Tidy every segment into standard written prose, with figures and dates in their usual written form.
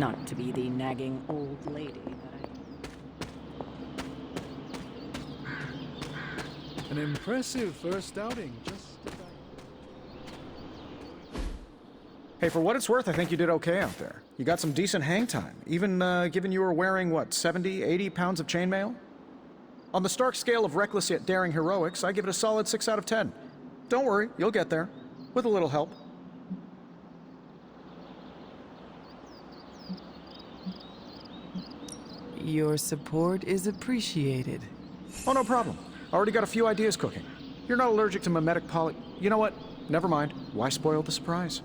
Not to be the nagging old lady that An impressive first outing, just as Hey, for what it's worth, I think you did okay out there. You got some decent hang time, even given you were wearing, what, 70, 80 pounds of chainmail? On the Stark scale of reckless yet daring heroics, I give it a solid 6 out of 10. Don't worry, you'll get there. With a little help. Your support is appreciated. Oh, no problem. Already got a few ideas cooking. You're not allergic to mimetic poly... You know what? Never mind. Why spoil the surprise?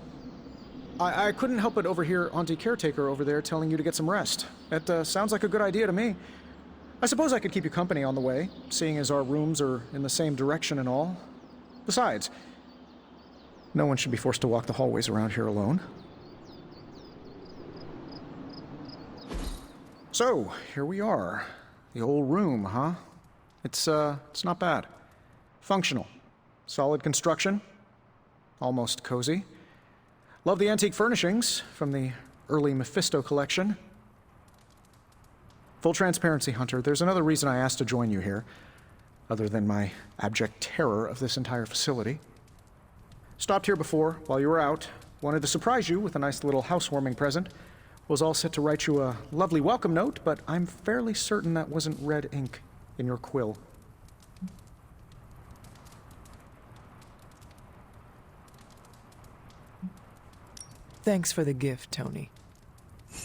I couldn't help but overhear Auntie Caretaker over there telling you to get some rest. That sounds like a good idea to me. I suppose I could keep you company on the way, seeing as our rooms are in the same direction and all. Besides, no one should be forced to walk the hallways around here alone. So, here we are. The old room, huh? It's not bad. Functional. Solid construction. Almost cozy. Love the antique furnishings from the early Mephisto collection. Full transparency, Hunter, there's another reason I asked to join you here, other than my abject terror of this entire facility. Stopped here before, while you were out. Wanted to surprise you with a nice little housewarming present. Was all set to write you a lovely welcome note, but I'm fairly certain that wasn't red ink in your quill. Thanks for the gift, Tony.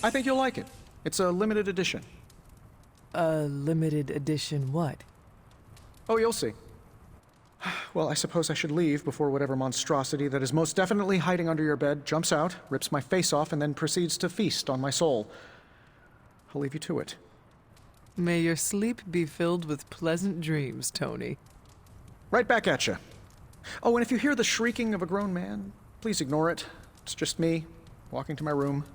I think you'll like it. It's a limited edition. A limited edition what? Oh, you'll see. Well, I suppose I should leave before whatever monstrosity that is most definitely hiding under your bed jumps out, rips my face off, and then proceeds to feast on my soul. I'll leave you to it. May your sleep be filled with pleasant dreams, Tony. Right back at you. Oh, and if you hear the shrieking of a grown man, please ignore it. It's just me, walking to my room.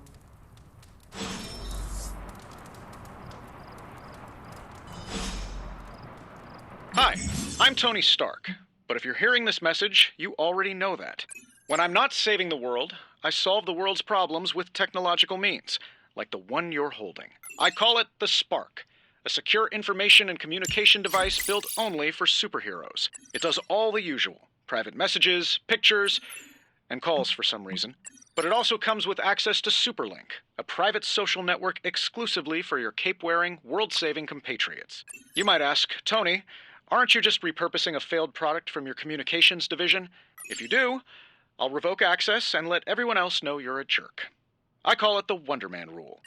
Hi, I'm Tony Stark, but if you're hearing this message, you already know that. When I'm not saving the world, I solve the world's problems with technological means, like the one you're holding. I call it the Spark, a secure information and communication device built only for superheroes. It does all the usual, private messages, pictures, and calls for some reason. But it also comes with access to Superlink, a private social network exclusively for your cape-wearing, world-saving compatriots. You might ask, Tony, aren't you just repurposing a failed product from your communications division? If you do, I'll revoke access and let everyone else know you're a jerk. I call it the Wonder Man rule.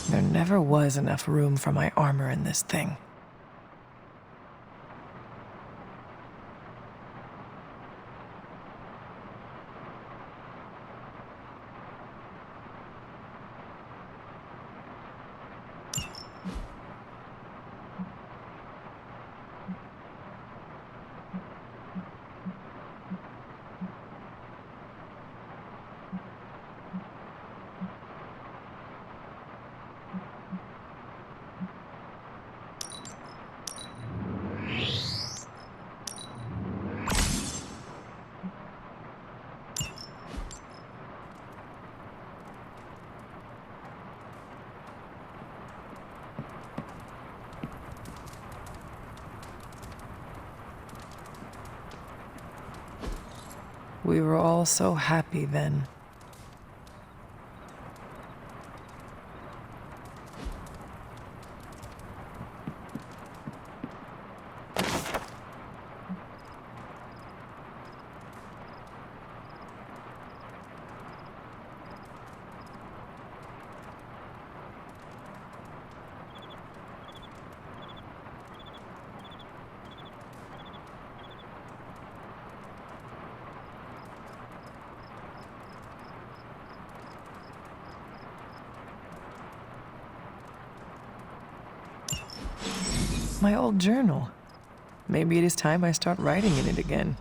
There never was enough room for my armor in this thing. We were all so happy then. My old journal. Maybe it is time I start writing in it again.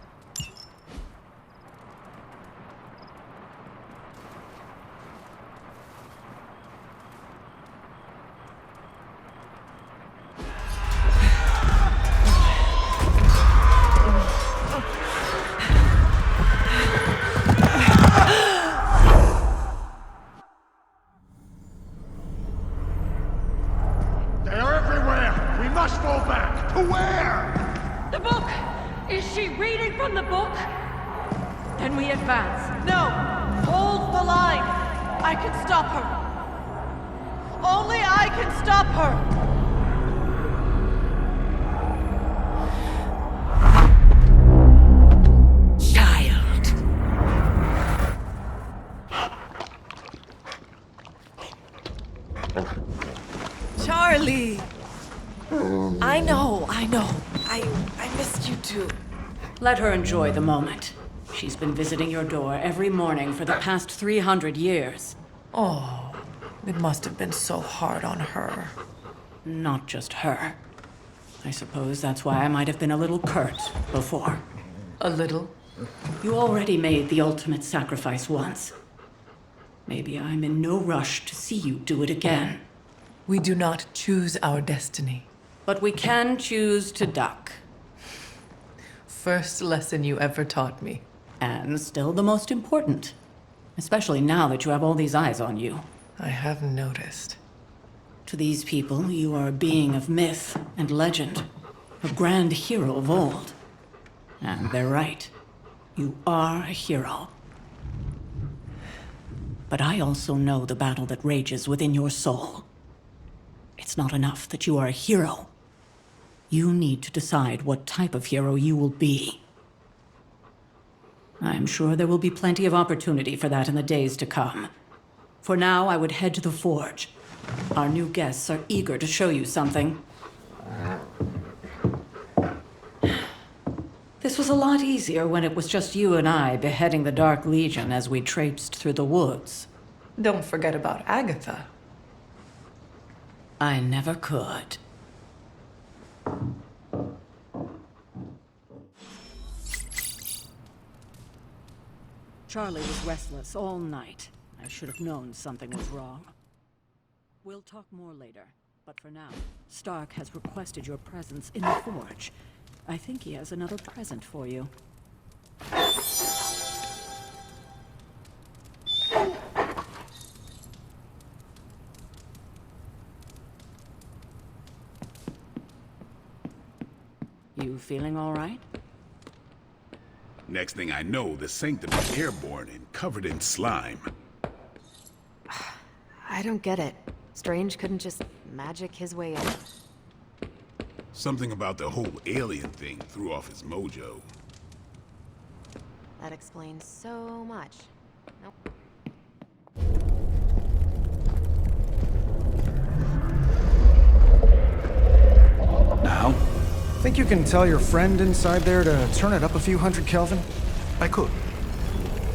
They are everywhere! We must fall back! To where? The book! Is she reading from the book? Then we advance. No! Hold the line! I can stop her. Only I can stop her! Charlie! I know. I missed you too. Let her enjoy the moment. She's been visiting your door every morning for the past 300 years. Oh, it must have been so hard on her. Not just her. I suppose that's why I might have been a little curt before. A little? You already made the ultimate sacrifice once. Maybe I'm in no rush to see you do it again. We do not choose our destiny. But we can choose to duck. First lesson you ever taught me. And still the most important. Especially now that you have all these eyes on you. I have noticed. To these people, you are a being of myth and legend. A grand hero of old. And they're right. You are a hero. But I also know the battle that rages within your soul. It's not enough that you are a hero. You need to decide what type of hero you will be. I'm sure there will be plenty of opportunity for that in the days to come. For now, I would head to the forge. Our new guests are eager to show you something. This was a lot easier when it was just you and I beheading the Dark Legion as we traipsed through the woods. Don't forget about Agatha. I never could. Charlie was restless all night. I should have known something was wrong. We'll talk more later, but for now, Stark has requested your presence in the forge. I think he has another present for you. You feeling all right? Next thing I know, the sanctum is airborne and covered in slime. I don't get it. Strange couldn't just magic his way in. Something about the whole alien thing threw off his mojo. That explains so much. Nope. Now? Think you can tell your friend inside there to turn it up a few hundred Kelvin? I could.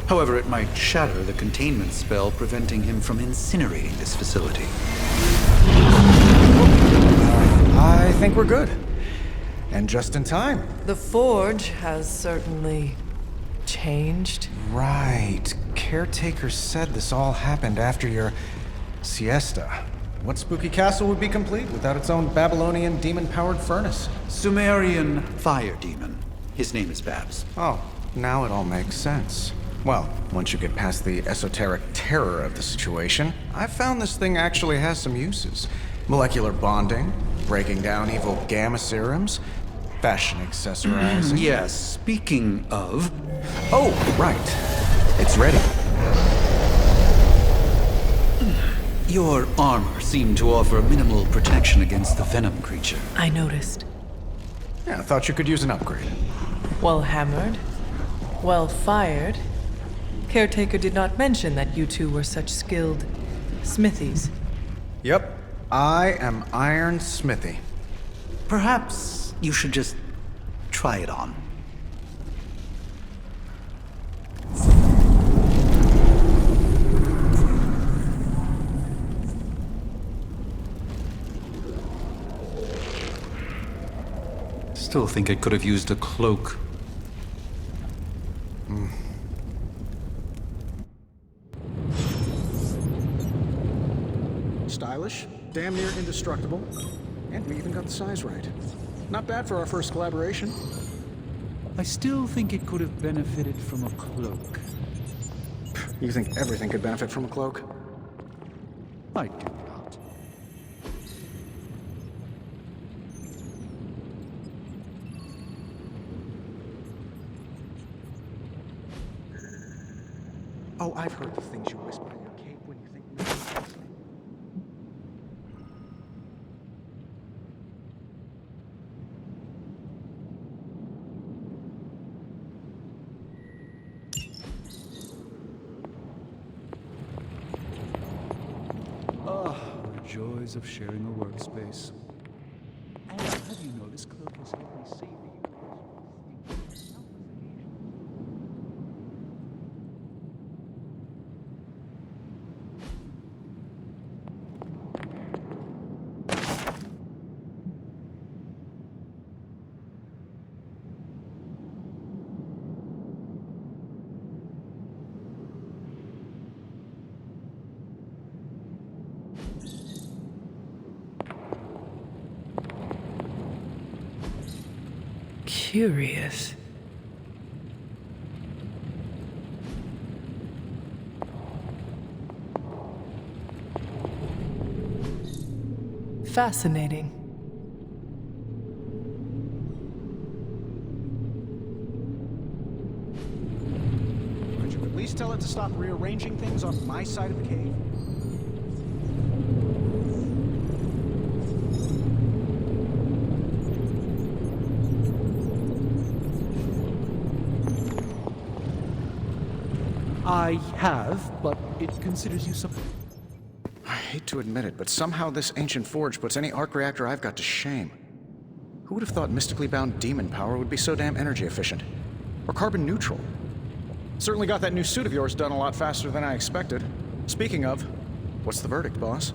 However, it might shatter the containment spell preventing him from incinerating this facility. I think we're good. And just in time. The forge has certainly changed. Right. Caretaker said this all happened after your siesta. What spooky castle would be complete without its own Babylonian demon-powered furnace? Sumerian fire demon. His name is Babs. Oh, now it all makes sense. Well, once you get past the esoteric terror of the situation, I've found this thing actually has some uses. Molecular bonding, breaking down evil gamma serums, fashion accessorizing. Yes, speaking of... Oh, right. It's ready. Your armor seemed to offer minimal protection against the venom creature. I noticed. Yeah, I thought you could use an upgrade. Well hammered. Well fired. Caretaker did not mention that you two were such skilled smithies. Yep, I am Iron Smithy. Perhaps you should just try it on. still think I could have used a cloak. Stylish, damn near indestructible, and we even got the size right. Not bad for our first collaboration. I still think it could have benefited from a cloak. You think everything could benefit from a cloak? I do not. Oh, I've heard the things you whisper in your cape when you think nothing's listening. The joys of sharing a workspace. And have you noticed Cloak has helped me save the universe? Curious. Fascinating. Could you at least tell it to stop rearranging things on my side of the cave? I have, but it considers you something. I hate to admit it, but somehow this ancient forge puts any arc reactor I've got to shame. Who would have thought mystically bound demon power would be so damn energy efficient? Or carbon neutral? Certainly got that new suit of yours done a lot faster than I expected. Speaking of, what's the verdict, boss?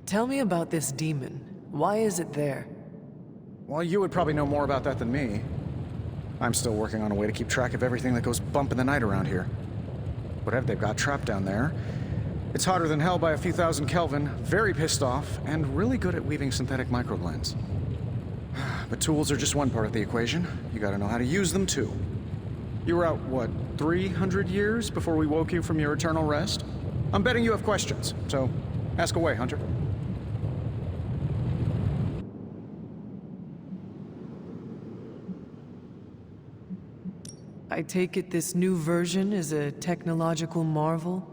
Tell me about this demon. Why is it there? Well, you would probably know more about that than me. I'm still working on a way to keep track of everything that goes bump in the night around here. Whatever they've got trapped down there, it's hotter than hell by a few thousand Kelvin, very pissed off, and really good at weaving synthetic microblends. But tools are just one part of the equation. You gotta know how to use them too. You were out, what, 300 years before we woke you from your eternal rest? I'm betting you have questions, so ask away, Hunter. I take it this new version is a technological marvel?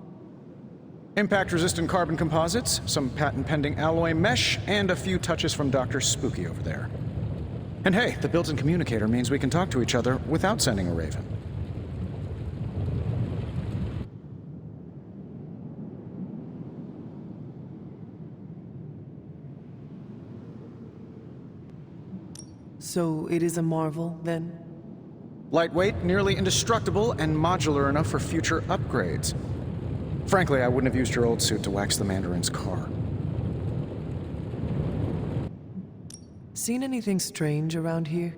Impact-resistant carbon composites, some patent-pending alloy mesh, and a few touches from Dr. Spooky over there. And hey, the built-in communicator means we can talk to each other without sending a raven. So it is a marvel, then? Lightweight, nearly indestructible, and modular enough for future upgrades. Frankly, I wouldn't have used your old suit to wax the Mandarin's car. Seen anything strange around here?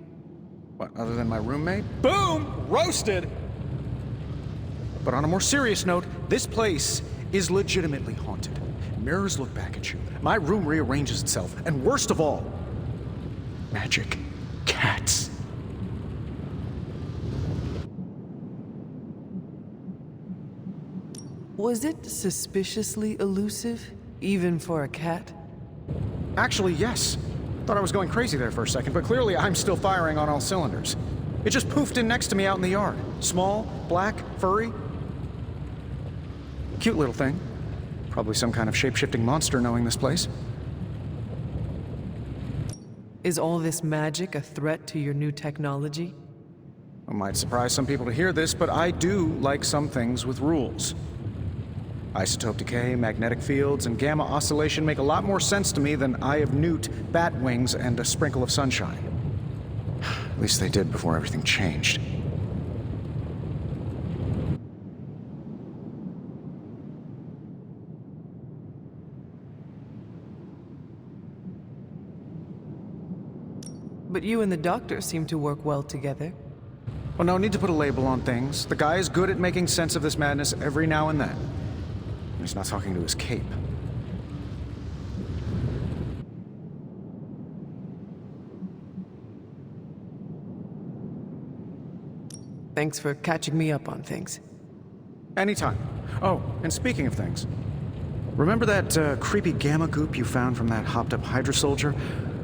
What, other than my roommate? Boom! Roasted! But on a more serious note, this place is legitimately haunted. Mirrors look back at you. My room rearranges itself. And worst of all, magic cats. Was it suspiciously elusive, even for a cat? Actually, yes. Thought I was going crazy there for a second, but clearly I'm still firing on all cylinders. It just poofed in next to me out in the yard. Small, black, furry. Cute little thing. Probably some kind of shape-shifting monster knowing this place. Is all this magic a threat to your new technology? It might surprise some people to hear this, but I do like some things with rules. Isotope decay, magnetic fields, and gamma oscillation make a lot more sense to me than Eye of Newt, bat wings, and a sprinkle of sunshine. At least they did before everything changed. But you and the doctor seem to work well together. Well, no need to put a label on things. The guy is good at making sense of this madness every now and then. He's not talking to his cape. Thanks for catching me up on things. Anytime. Oh, and speaking of things, remember that creepy gamma goop you found from that hopped-up Hydra soldier?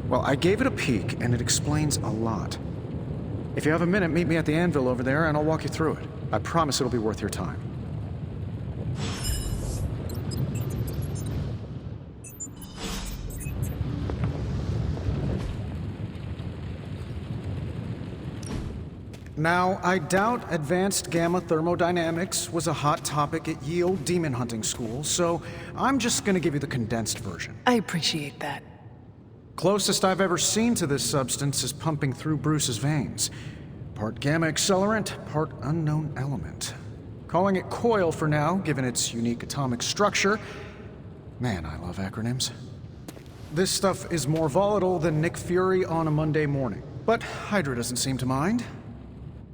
Well, I gave it a peek, and it explains a lot. If you have a minute, meet me at the anvil over there, and I'll walk you through it. I promise it'll be worth your time. Now, I doubt advanced gamma thermodynamics was a hot topic at ye old demon hunting school, so I'm just gonna give you the condensed version. I appreciate that. Closest I've ever seen to this substance is pumping through Bruce's veins. Part gamma accelerant, part unknown element. Calling it coil for now, given its unique atomic structure. Man, I love acronyms. This stuff is more volatile than Nick Fury on a Monday morning. But Hydra doesn't seem to mind.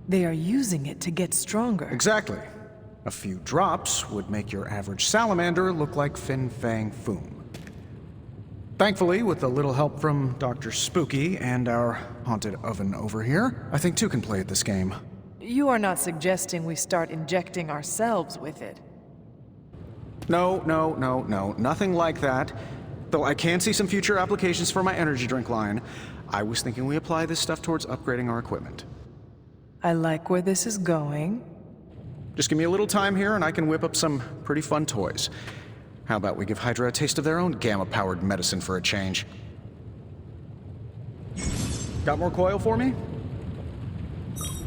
They are using it to get stronger. Exactly. A few drops would make your average salamander look like Fin Fang Foom. Thankfully, with a little help from Dr. Spooky and our haunted oven over here, I think two can play at this game. You are not suggesting we start injecting ourselves with it. No, nothing like that. Though I can see some future applications for my energy drink line. I was thinking we apply this stuff towards upgrading our equipment. I like where this is going. Just give me a little time here and I can whip up some pretty fun toys. How about we give Hydra a taste of their own gamma-powered medicine for a change? Got more coil for me?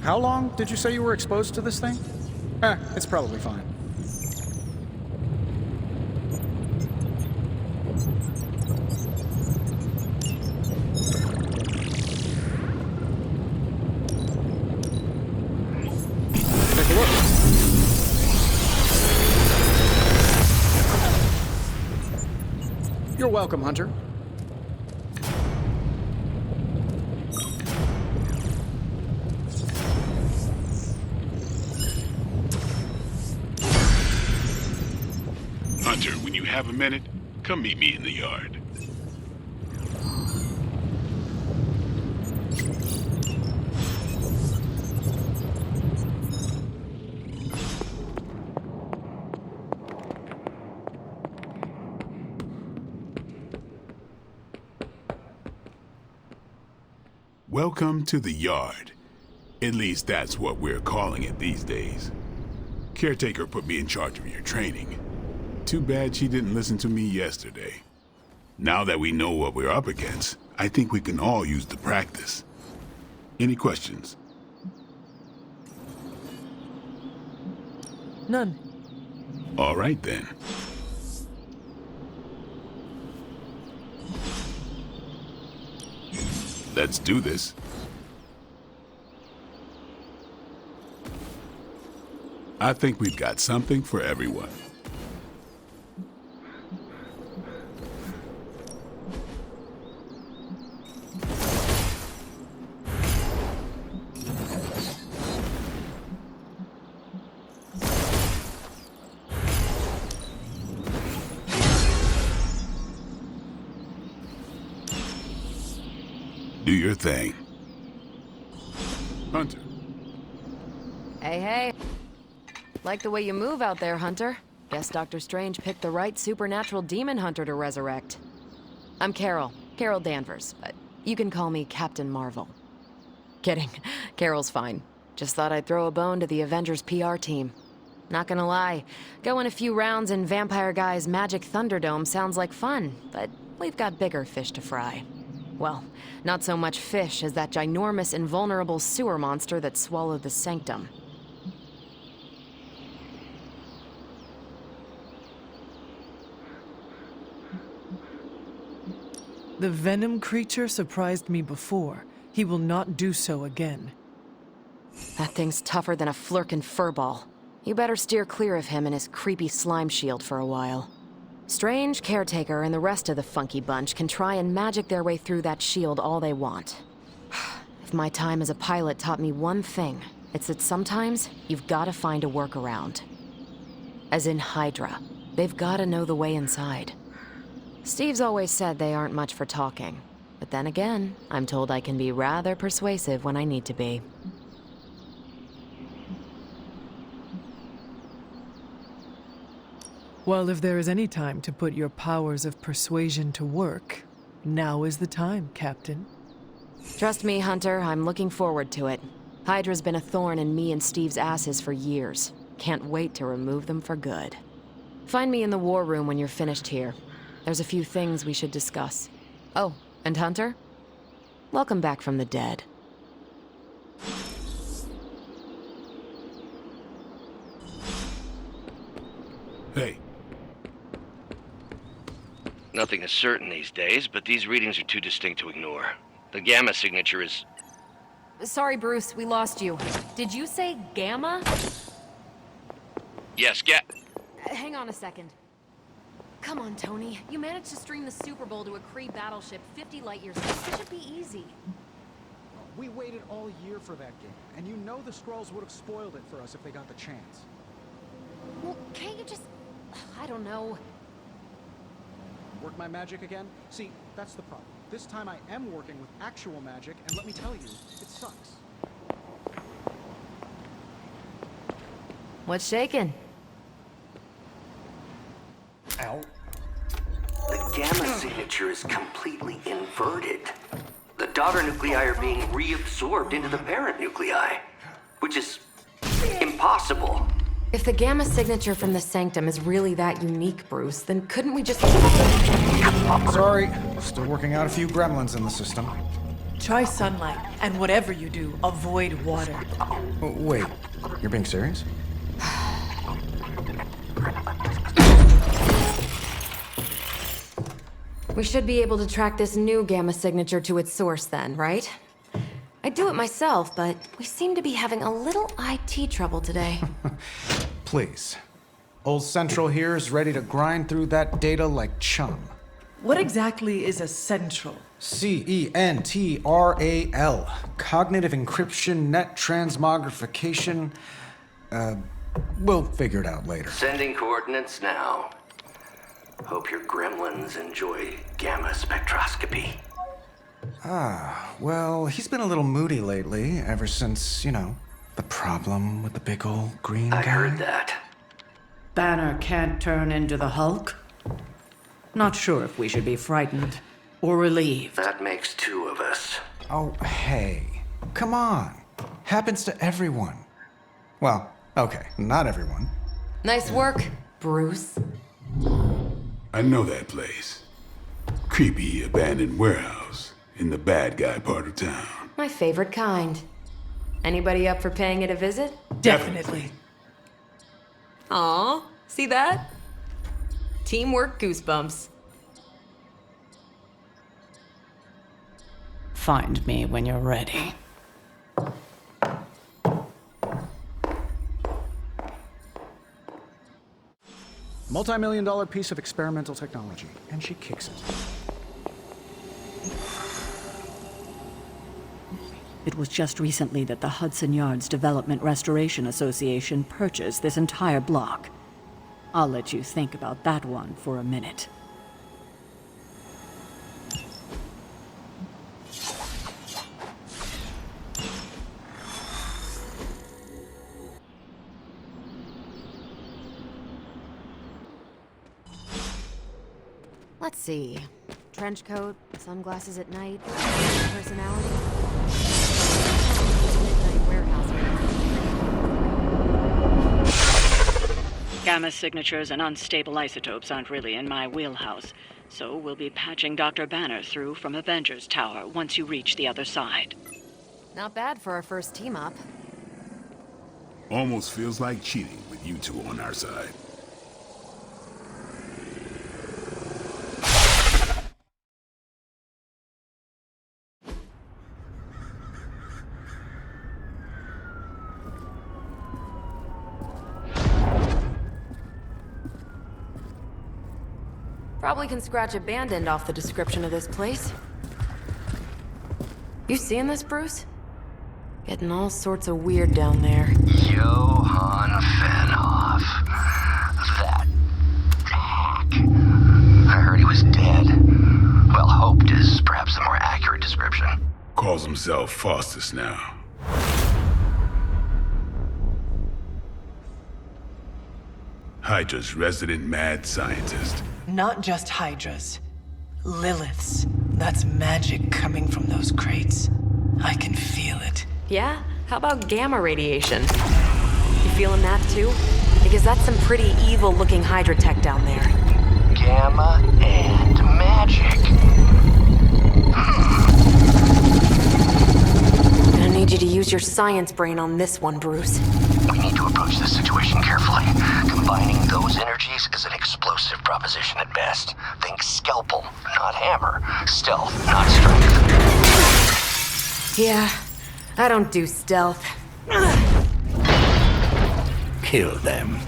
How long did you say you were exposed to this thing? It's probably fine. Take a look. You're welcome, Hunter. Hunter, when you have a minute, come meet me in the yard. Welcome to the yard. At least that's what we're calling it these days. Caretaker put me in charge of your training. Too bad she didn't listen to me yesterday. Now that we know what we're up against, I think we can all use the practice. Any questions? None. All right then. Let's do this. I think we've got something for everyone. Do your thing. Hunter. Hey. Like the way you move out there, Hunter. Guess Dr. Strange picked the right supernatural demon hunter to resurrect. I'm Carol Danvers, but you can call me Captain Marvel. Kidding, Carol's fine. Just thought I'd throw a bone to the Avengers PR team. Not gonna lie, going a few rounds in Vampire Guy's Magic Thunderdome sounds like fun, but we've got bigger fish to fry. Well, not so much fish as that ginormous invulnerable sewer monster that swallowed the Sanctum. The Venom creature surprised me before. He will not do so again. That thing's tougher than a flirkin' furball. You better steer clear of him and his creepy slime shield for a while. Strange, Caretaker, and the rest of the funky bunch can try and magic their way through that shield all they want. if my time as a pilot taught me one thing, it's that sometimes you've got to find a workaround. As in Hydra, they've got to know the way inside. Steve's always said they aren't much for talking, but then again, I'm told I can be rather persuasive when I need to be. Well, if there is any time to put your powers of persuasion to work, now is the time, Captain. Trust me, Hunter, I'm looking forward to it. Hydra's been a thorn in me and Steve's asses for years. Can't wait to remove them for good. Find me in the war room when you're finished here. There's a few things we should discuss. Oh, and Hunter? Welcome back from the dead. Hey. Nothing is certain these days, but these readings are too distinct to ignore. The gamma signature is... Sorry, Bruce, we lost you. Did you say Gamma? Yes, Hang on a second. Come on, Tony. You managed to stream the Super Bowl to a Kree battleship 50 light years away. This should be easy. We waited all year for that game, and you know the Skrulls would have spoiled it for us if they got the chance. Well, can't you just... I don't know. Work my magic again? See, that's the problem. This time I am working with actual magic, and let me tell you, it sucks. What's shaking? Ow. The gamma signature is completely inverted. The daughter nuclei are being reabsorbed into the parent nuclei, which is impossible. If the gamma signature from the Sanctum is really that unique, Bruce, then couldn't we just... Sorry, still working out a few gremlins in the system. Try sunlight, and whatever you do, avoid water. Oh, wait, you're being serious? We should be able to track this new gamma signature to its source then, right? I'd do it myself, but we seem to be having a little IT trouble today. Please. Old Central here is ready to grind through that data like chum. What exactly is a central? CENTRAL. Cognitive encryption, net transmogrification. We'll figure it out later. Sending coordinates now. Hope your gremlins enjoy gamma spectroscopy. Well, he's been a little moody lately, ever since, the problem with the big old green guy. I heard that. Banner can't turn into the Hulk? Not sure if we should be frightened or relieved. That makes two of us. Oh, hey. Come on. Happens to everyone. Well, okay, not everyone. Nice work, Bruce. I know that place. Creepy abandoned warehouse in the bad guy part of town. My favorite kind. Anybody up for paying it a visit? Definitely. Aw, see that? Teamwork goosebumps. Find me when you're ready. Multi-million-dollar piece of experimental technology, and she kicks it. It was just recently that the Hudson Yards Development Restoration Association purchased this entire block. I'll let you think about that one for a minute. Let's see. Trench coat, sunglasses at night, personality. Midnight warehouse. Gamma signatures and unstable isotopes aren't really in my wheelhouse, so we'll be patching Dr. Banner through from Avengers Tower once you reach the other side. Not bad for our first team up. Almost feels like cheating with you two on our side. Probably can scratch abandoned off the description of this place. You seeing this, Bruce? Getting all sorts of weird down there. Johann Fenhoff. That hack. I heard he was dead. Well, hoped is perhaps the more accurate description. Calls himself Faustus now. Hydra's resident mad scientist. Not just Hydras. Liliths. That's magic coming from those crates. I can feel it. Yeah? How about gamma radiation? You feeling that too? Because that's some pretty evil-looking Hydra tech down there. Gamma and magic. Gonna need you to use your science brain on this one, Bruce. We need to approach this situation carefully. Combining those energies is an explosive proposition at best. Think scalpel, not hammer. Stealth, not strength. Yeah, I don't do stealth. Kill them.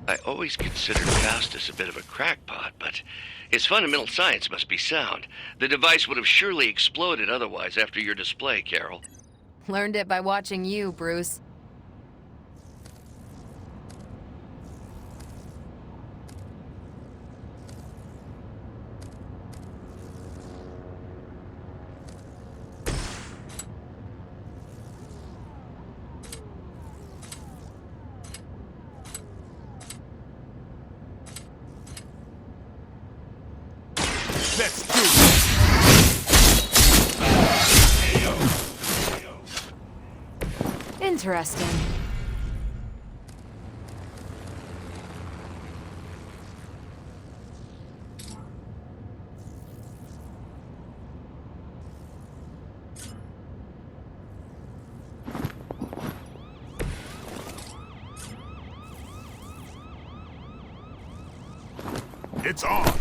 I always considered Faustus a bit of a crackpot, but his fundamental science must be sound. The device would have surely exploded otherwise after your display, Carol. Learned it by watching you, Bruce. Let's do it! Interesting. It's on!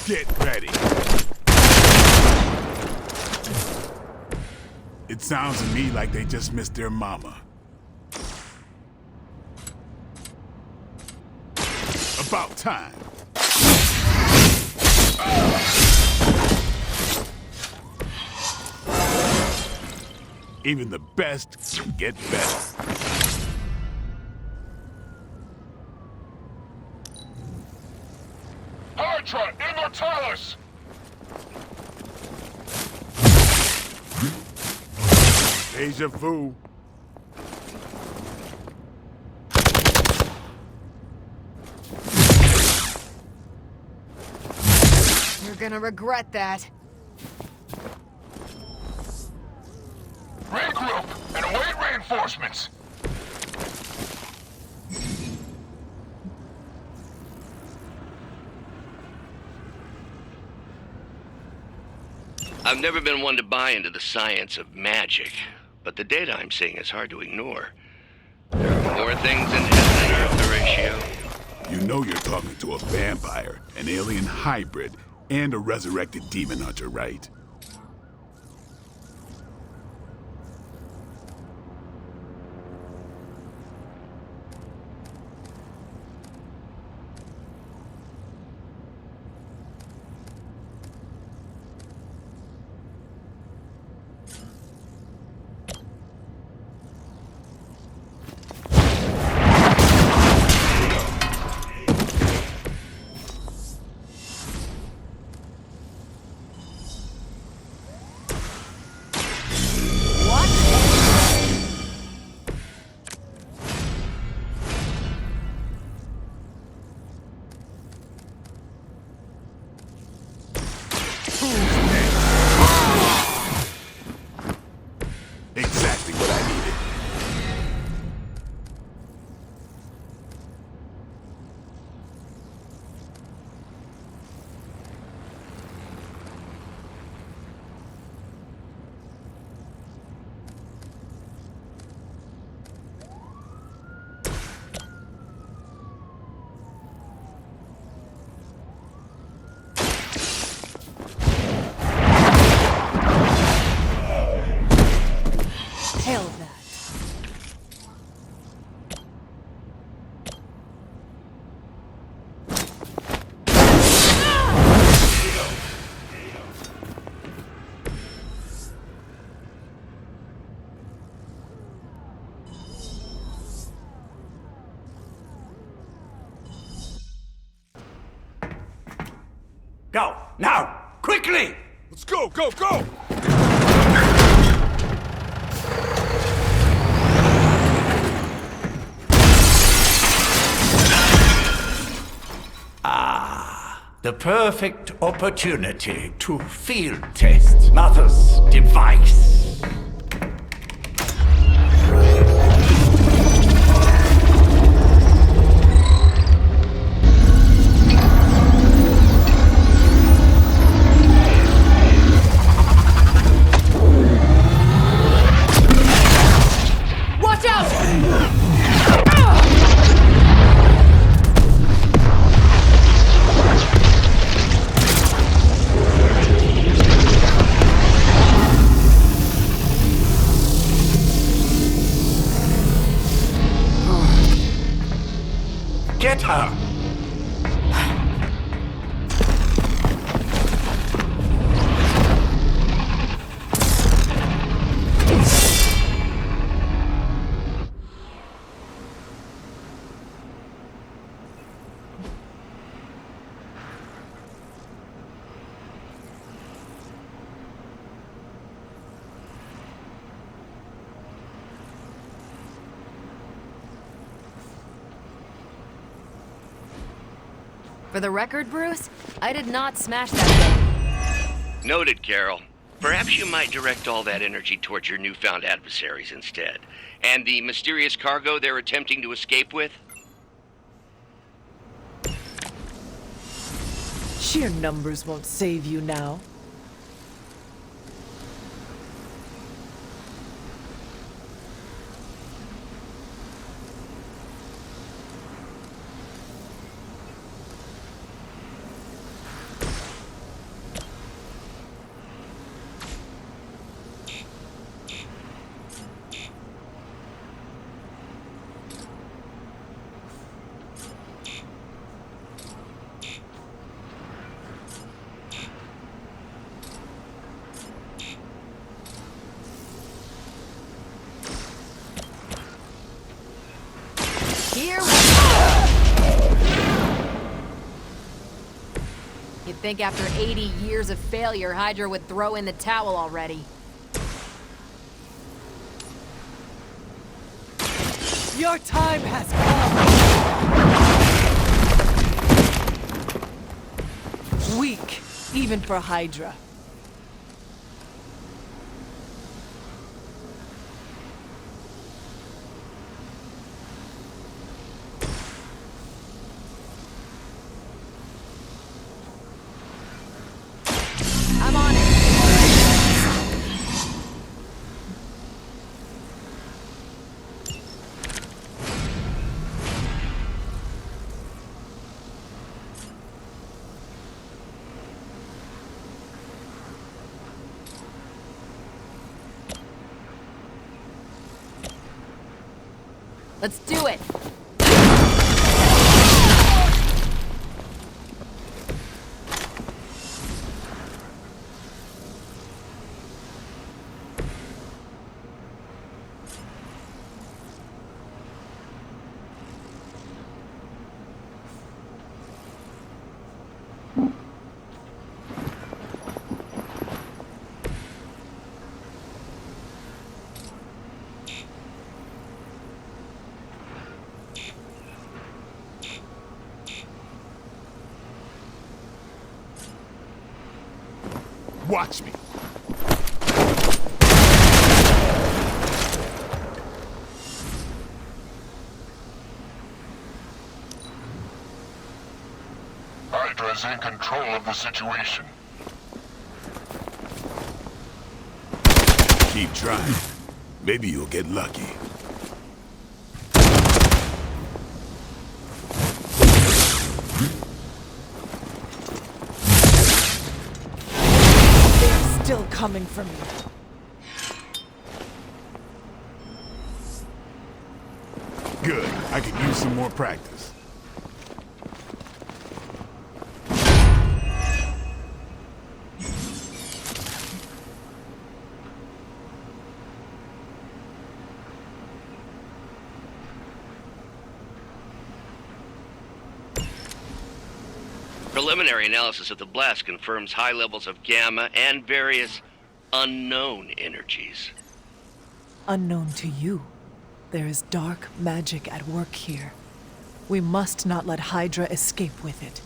Get ready. It sounds to me like they just missed their mama. About time. Even the best can get better. Hydra Immortalis! Deja vu. You're gonna regret that. Regroup and await reinforcements. I've never been one to buy into the science of magic, but the data I'm seeing is hard to ignore. There are more things in heaven and earth, Horatio. You know you're talking to a vampire, an alien hybrid, and a resurrected demon hunter, right? Go! Now! Quickly! Let's go, go, go! The perfect opportunity to field test Mother's device. Watch out! Get her! For the record, Bruce, I did not smash that thing. Noted, Carol. Perhaps you might direct all that energy towards your newfound adversaries instead. And the mysterious cargo they're attempting to escape with? Sheer numbers won't save you now. Here we go! You'd think after 80 years of failure, Hydra would throw in the towel already. Your time has come! Weak, even for Hydra. I'm on it. Let's do it. Watch me. Hydra's in control of the situation. Keep trying. Maybe you'll get lucky. They're still coming for me. Good. I could use some more practice. Preliminary analysis of the blast confirms high levels of gamma and various unknown energies. Unknown to you, there is dark magic at work here. We must not let Hydra escape with it.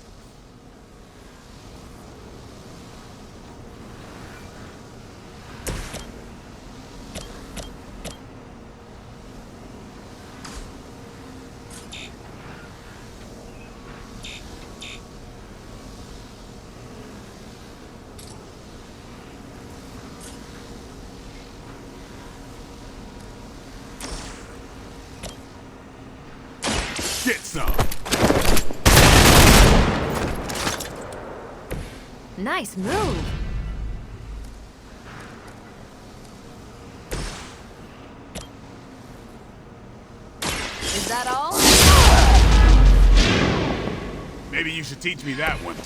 Get some! Nice move. Is that all? Maybe you should teach me that one.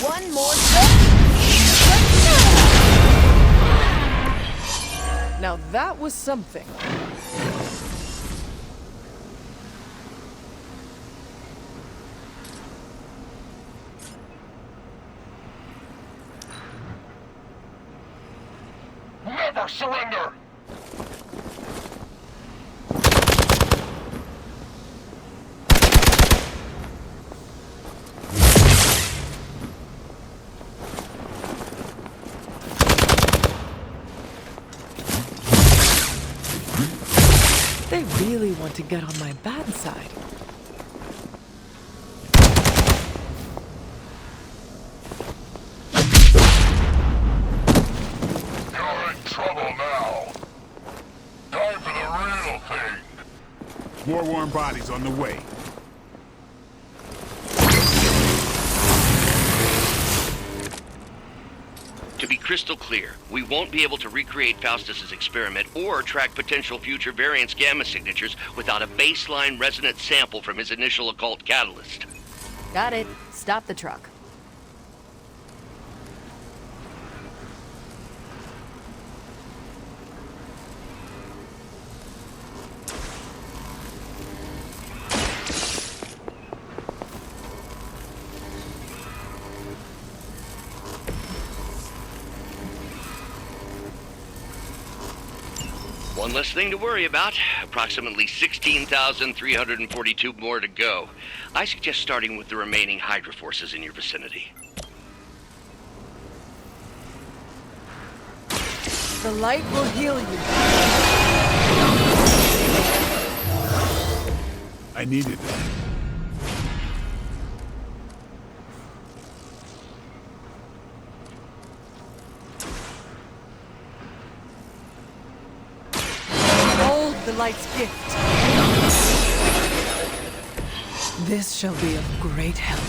One more Now that was something. Never surrender! They really want to get on my bad side. You're in trouble now. Time for the real thing. More warm bodies on the way. To be crystal clear, we won't be able to recreate Faustus's experiment or track potential future variants' gamma signatures without a baseline resonant sample from his initial occult catalyst. Got it. Stop the truck. One less thing to worry about. Approximately 16,342 more to go. I suggest starting with the remaining Hydra forces in your vicinity. The light will heal you. I needed that. Hold the light's gift. This shall be of great help.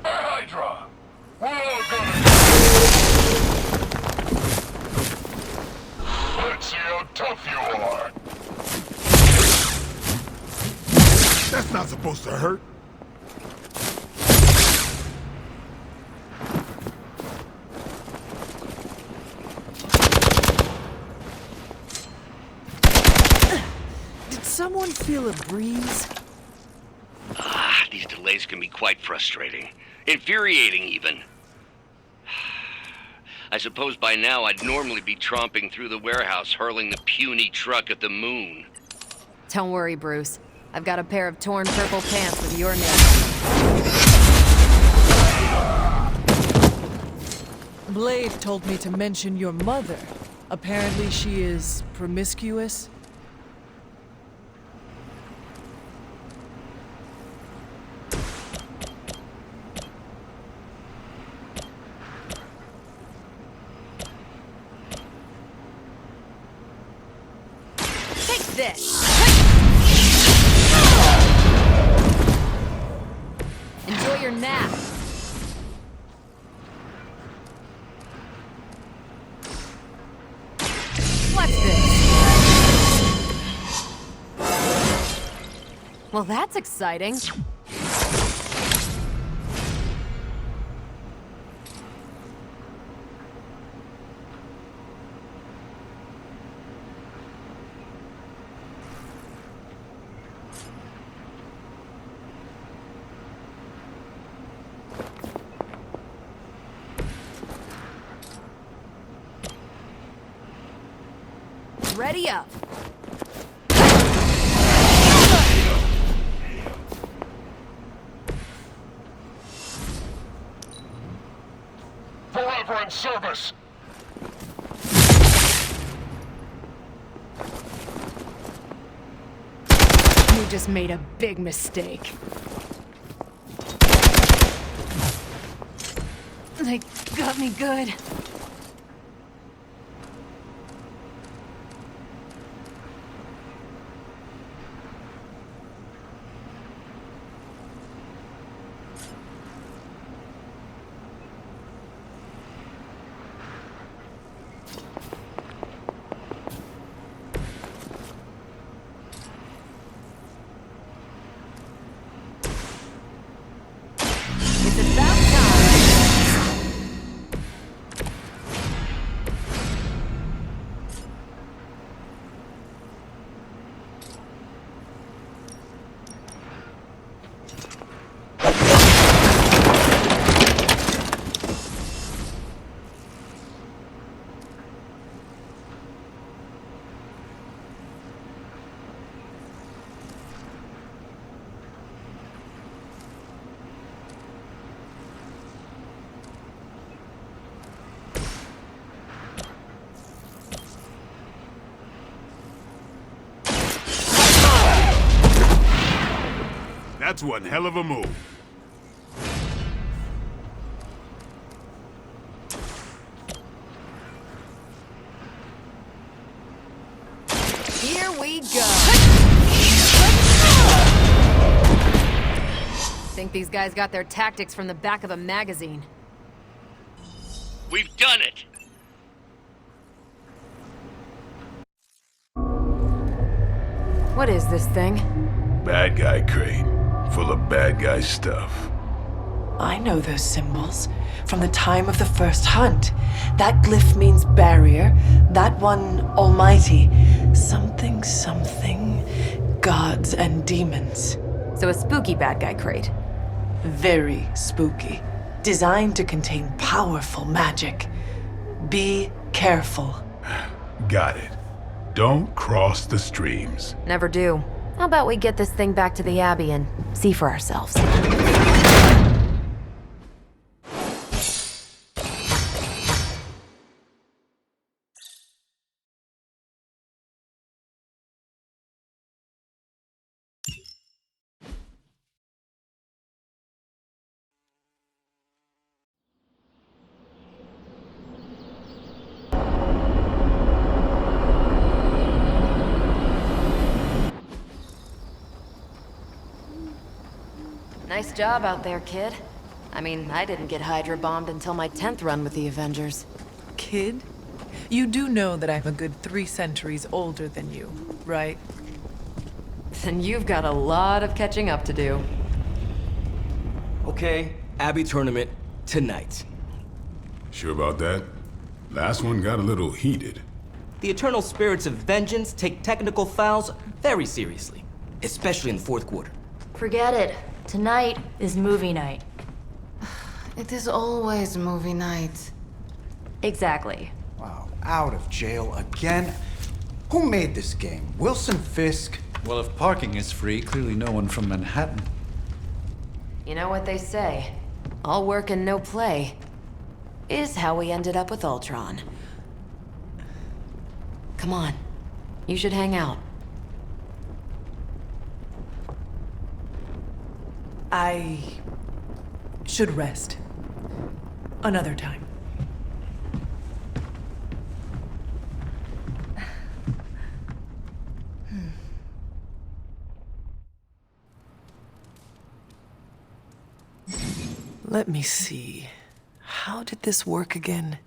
Hydra! We're all gonna... Let's see how tough you are. That's not supposed to hurt. Did someone feel a breeze? These delays can be quite frustrating. Infuriating, even. I suppose by now I'd normally be tromping through the warehouse, hurling the puny truck at the moon. Don't worry, Bruce. I've got a pair of torn purple pants with your name. Blade told me to mention your mother. Apparently she is promiscuous. Take this! Enjoy your nap. What's this? Well, that's exciting. Ready up. Forever in service! You just made a big mistake. They got me good. That's one hell of a move. Here we go. Think these guys got their tactics from the back of a magazine. We've done it! What is this thing? Bad guy crate, full of bad guy stuff. I know those symbols from the time of the first hunt. That glyph means barrier, that one almighty. Something, something, gods and demons. So a spooky bad guy crate. Very spooky. Designed to contain powerful magic. Be careful. Got it. Don't cross the streams. Never do. How about we get this thing back to the Abbey and see for ourselves? Nice job out there, kid. I mean, I didn't get Hydra bombed until my 10th run with the Avengers. Kid? You do know that I'm a good 3 centuries older than you, right? Then you've got a lot of catching up to do. Okay, Abbey tournament tonight. Sure about that? Last one got a little heated. The eternal spirits of vengeance take technical fouls very seriously, especially in the fourth quarter. Forget it. Tonight is movie night. It is always movie night. Exactly. Wow, out of jail again? Who made this game? Wilson Fisk? Well, if parking is free, clearly no one from Manhattan. You know what they say? All work and no play is how we ended up with Ultron. Come on. You should hang out. I should rest. Another time. Let me see. How did this work again?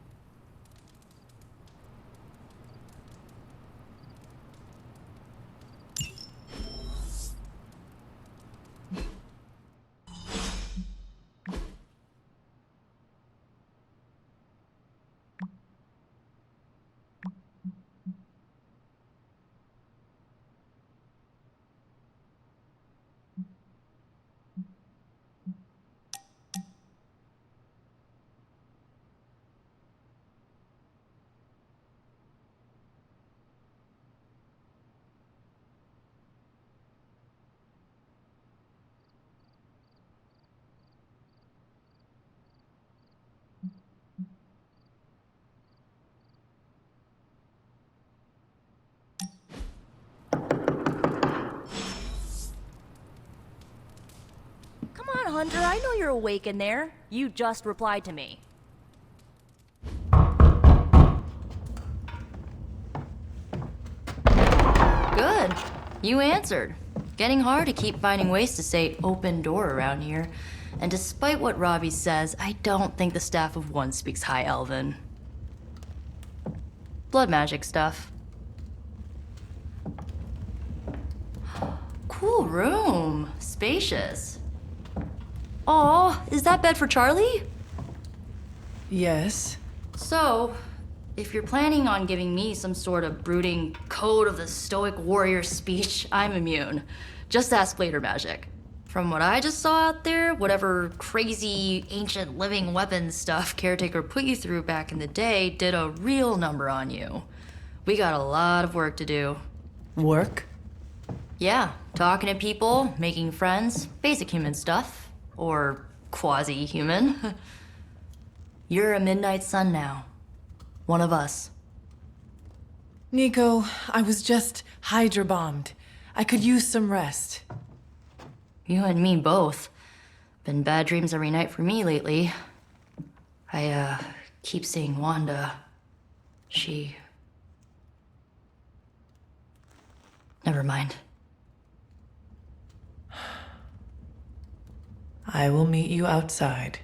Come on, Hunter, I know you're awake in there. You just replied to me. Good. You answered. Getting hard to keep finding ways to say open door around here. And despite what Robbie says, I don't think the staff of one speaks High Elven. Blood magic stuff. Cool room. Spacious. Aw, is that bed for Charlie? Yes. So, if you're planning on giving me some sort of brooding code of the stoic warrior speech, I'm immune. Just ask later, Magic. From what I just saw out there, whatever crazy ancient living weapons stuff Caretaker put you through back in the day did a real number on you. We got a lot of work to do. Work? Yeah, talking to people, making friends, basic human stuff. Or quasi-human. You're a Midnight Sun now. One of us. Nico, I was just Hydra bombed. I could use some rest. You and me both. Been bad dreams every night for me lately. I, keep seeing Wanda. She... Never mind. I will meet you outside.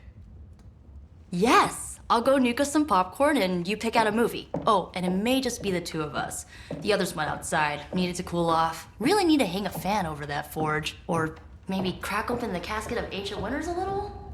Yes! I'll go nuke us some popcorn and you pick out a movie. Oh, and it may just be the two of us. The others went outside, needed to cool off. Really need to hang a fan over that forge. Or maybe crack open the casket of ancient wonders a little?